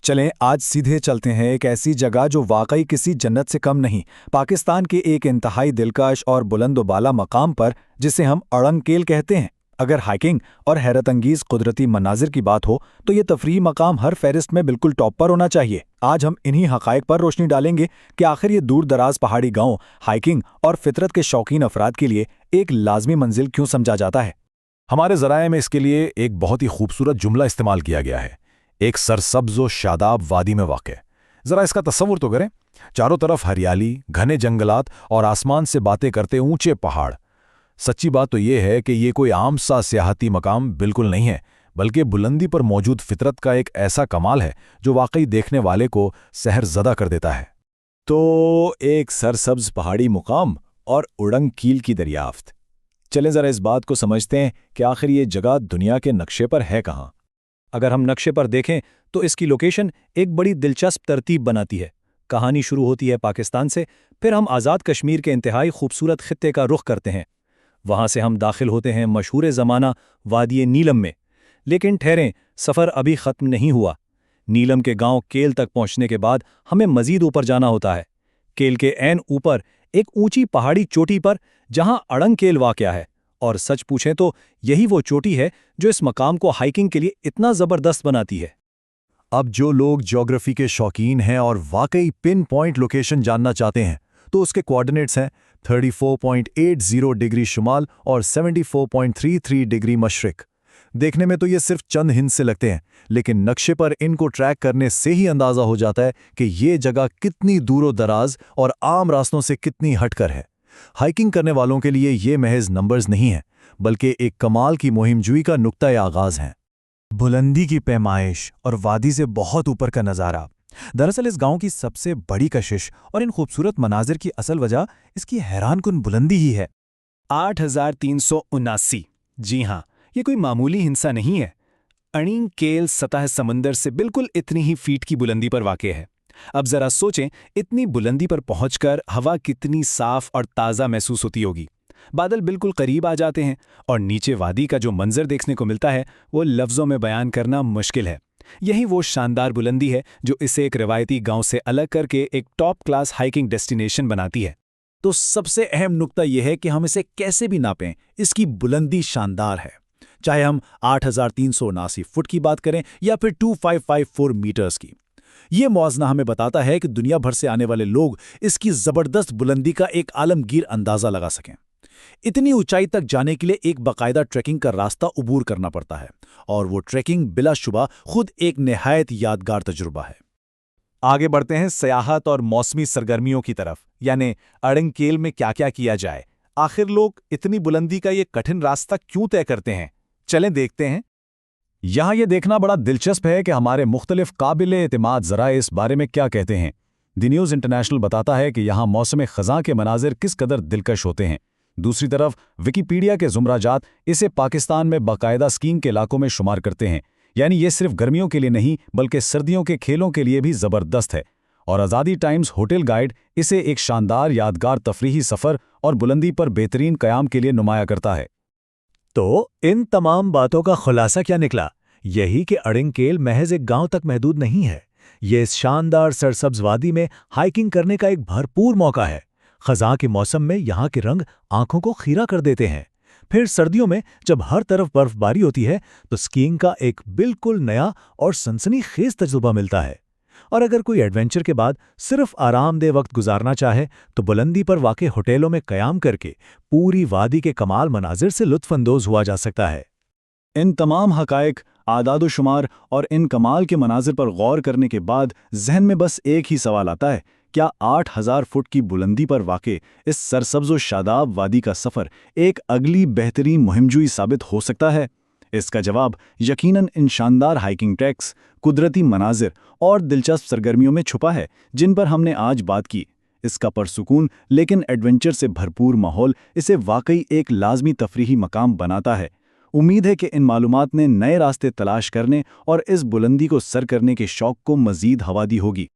چلیں آج سیدھے چلتے ہیں ایک ایسی جگہ جو واقعی کسی جنت سے کم نہیں، پاکستان کے ایک انتہائی دلکش اور بلند و بالا مقام پر جسے ہم اڑنگ کیل کہتے ہیں۔ اگر ہائکنگ اور حیرت انگیز قدرتی مناظر کی بات ہو تو یہ تفریحی مقام ہر فہرست میں بالکل ٹاپ پر ہونا چاہیے۔ آج ہم انہی حقائق پر روشنی ڈالیں گے کہ آخر یہ دور دراز پہاڑی گاؤں ہائکنگ اور فطرت کے شوقین افراد کے لیے ایک لازمی منزل کیوں سمجھا جاتا ہے۔ ہمارے ذرائع میں اس کے لیے ایک بہت ہی خوبصورت جملہ استعمال کیا گیا ہے، ایک سرسبز و شاداب وادی میں واقع۔ ذرا اس کا تصور تو کریں، چاروں طرف ہریالی، گھنے جنگلات اور آسمان سے باتیں کرتے اونچے پہاڑ۔ سچی بات تو یہ ہے کہ یہ کوئی عام سا سیاحتی مقام بالکل نہیں ہے، بلکہ بلندی پر موجود فطرت کا ایک ایسا کمال ہے جو واقعی دیکھنے والے کو سحر زدہ کر دیتا ہے۔ تو ایک سرسبز پہاڑی مقام اور اڑنگ کیل کی دریافت۔ چلیں ذرا اس بات کو سمجھتے ہیں کہ آخر یہ جگہ دنیا کے نقشے پر ہے کہاں۔ اگر ہم نقشے پر دیکھیں تو اس کی لوکیشن ایک بڑی دلچسپ ترتیب بناتی ہے۔ کہانی شروع ہوتی ہے پاکستان سے، پھر ہم آزاد کشمیر کے انتہائی خوبصورت خطے کا رخ کرتے ہیں۔ وہاں سے ہم داخل ہوتے ہیں مشہور زمانہ وادی نیلم میں۔ لیکن ٹھہریں، سفر ابھی ختم نہیں ہوا۔ نیلم کے گاؤں کیل تک پہنچنے کے بعد ہمیں مزید اوپر جانا ہوتا ہے۔ کیل کے عین اوپر ایک اونچی پہاڑی چوٹی پر جہاں اڑنگ کیل واقع ہے، اور سچ پوچھیں تو یہی وہ چوٹی ہے جو اس مقام کو ہائکنگ کے لیے اتنا زبردست بناتی ہے۔ اب جو لوگ جیوگرافی کے شوقین ہیں اور واقعی پن پوائنٹ لوکیشن جاننا چاہتے ہیں تو اس کے کوارڈینیٹس ہیں 34.80 ڈگری شمال اور 74.33 ڈگری مشرق۔ دیکھنے میں تو یہ صرف چند ہند سے لگتے ہیں، لیکن نقشے پر ان کو ٹریک کرنے سے ہی اندازہ ہو جاتا ہے کہ یہ جگہ کتنی دور و دراز اور عام راستوں سے کتنی ہٹ کر ہے۔ ہائکنگ کرنے والوں کے لیے یہ محض نمبرز نہیں ہیں، بلکہ ایک کمال کی مہم جوئی کا نقطۂ آغاز ہیں۔ بلندی کی پیمائش اور وادی سے بہت اوپر کا نظارہ۔ دراصل اس گاؤں کی سب سے بڑی کشش اور ان خوبصورت مناظر کی اصل وجہ اس کی حیران کن بلندی ہی ہے۔ 8379۔ جی ہاں، یہ کوئی معمولی ہنسا نہیں ہے۔ اڑنگ کیل سطح سمندر سے بالکل اتنی ہی فیٹ کی بلندی پر واقع ہے۔ اب ذرا سوچیں، اتنی بلندی پر پہنچ کر ہوا کتنی صاف اور تازہ محسوس ہوتی ہوگی۔ بادل بالکل قریب آ جاتے ہیں اور نیچے وادی کا جو منظر دیکھنے کو ملتا ہے وہ لفظوں میں بیان کرنا مشکل ہے۔ یہی وہ شاندار بلندی ہے جو اسے ایک روایتی گاؤں سے الگ کر کے ایک ٹاپ کلاس ہائکنگ ڈیسٹینیشن بناتی ہے۔ تو سب سے اہم نقطہ یہ ہے کہ ہم اسے کیسے بھی ناپیں، اس کی بلندی شاندار ہے۔ چاہے ہم 8379 فٹ کی بات کریں یا پھر 2554 میٹرز کی، یہ موازنہ ہمیں بتاتا ہے کہ دنیا بھر سے آنے والے لوگ اس کی زبردست بلندی کا ایک عالمگیر اندازہ لگا سکیں۔ اتنی اونچائی تک جانے کے لیے ایک باقاعدہ ٹریکنگ کا راستہ عبور کرنا پڑتا ہے، اور وہ ٹریکنگ بلا شبہ خود ایک نہایت یادگار تجربہ ہے۔ آگے بڑھتے ہیں سیاحت اور موسمی سرگرمیوں کی طرف، یعنی اڑنگ کیل میں کیا کیا کیا جائے۔ آخر لوگ اتنی بلندی کا یہ کٹھن راستہ کیوں طے کرتے ہیں؟ چلیں دیکھتے ہیں۔ یہاں یہ دیکھنا بڑا دلچسپ ہے کہ ہمارے مختلف قابل اعتماد ذرائع اس بارے میں کیا کہتے ہیں۔ دی نیوز انٹرنیشنل بتاتا ہے کہ یہاں موسم خزاں کے مناظر کس قدر دلکش ہوتے ہیں۔ دوسری طرف ویکیپیڈیا کے زمرہ جات اسے پاکستان میں باقاعدہ اسکیئنگ کے علاقوں میں شمار کرتے ہیں، یعنی یہ صرف گرمیوں کے لیے نہیں بلکہ سردیوں کے کھیلوں کے لیے بھی زبردست ہے۔ اور آزادی ٹائمز ہوٹل گائیڈ اسے ایک شاندار یادگار تفریحی سفر اور بلندی پر بہترین قیام کے لیے نمایاں کرتا ہے۔ تو ان تمام باتوں کا خلاصہ کیا نکلا؟ یہی کہ اڑنگ کیل محض ایک گاؤں تک محدود نہیں ہے، یہ اس شاندار سرسبز وادی میں ہائکنگ کرنے کا ایک بھرپور موقع ہے۔ خزاں کے موسم میں یہاں کے رنگ آنکھوں کو خیرہ کر دیتے ہیں۔ پھر سردیوں میں جب ہر طرف برف باری ہوتی ہے تو اسکیئنگ کا ایک بالکل نیا اور سنسنی خیز تجربہ ملتا ہے۔ اور اگر کوئی ایڈونچر کے بعد صرف آرام دہ وقت گزارنا چاہے تو بلندی پر واقع ہوٹلوں میں قیام کر کے پوری وادی کے کمال مناظر سے لطف اندوز ہوا جا سکتا ہے۔ ان تمام حقائق، اعداد و شمار اور ان کمال کے مناظر پر غور کرنے کے بعد ذہن میں بس ایک ہی سوال آتا ہے، کیا 8000 فٹ کی بلندی پر واقع اس سرسبز و شاداب وادی کا سفر ایک اگلی بہترین مہم جوئی ثابت ہو سکتا ہے؟ اس کا جواب یقیناً ان شاندار ہائکنگ ٹریکس، قدرتی مناظر اور دلچسپ سرگرمیوں میں چھپا ہے جن پر ہم نے آج بات کی۔ اس کا پرسکون لیکن ایڈونچر سے بھرپور ماحول اسے واقعی ایک لازمی تفریحی مقام بناتا ہے۔ امید ہے کہ ان معلومات نے نئے راستے تلاش کرنے اور اس بلندی کو سر کرنے کے شوق کو مزید ہوا دی ہوگی۔